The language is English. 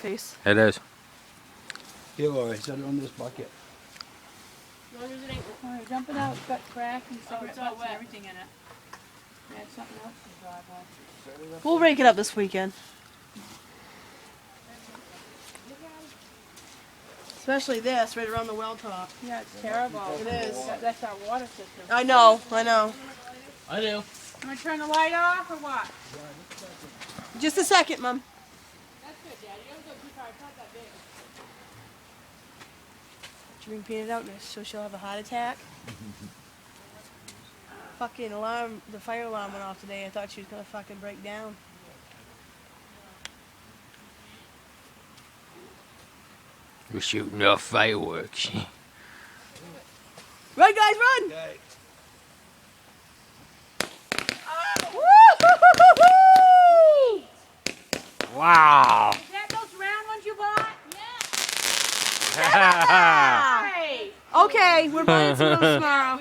case. It is. Here, Lori, set it on this bucket. As long as it ain't. Alright, dump it out. It's got crack and cigarette it's all butts and wet. everything in it. Yeah, it's something else to drive on. We'll rake it up this weekend. Especially this, right around the well top. Yeah, it's terrible. It is. That's our water system. I know, I know. I do. Am I turn the light off or what? Just a second, Mom. That's good, Daddy. You don't go too far. It's not that big. She bring Peanut out so she'll have a heart attack. Fucking alarm, the fire alarm went off today. I thought she was gonna fucking break down. We're shooting off fireworks. Run, guys, run! Okay. Wow. Is that those round ones you bought? Yeah. Hey! Okay, we're buying some of those tomorrow.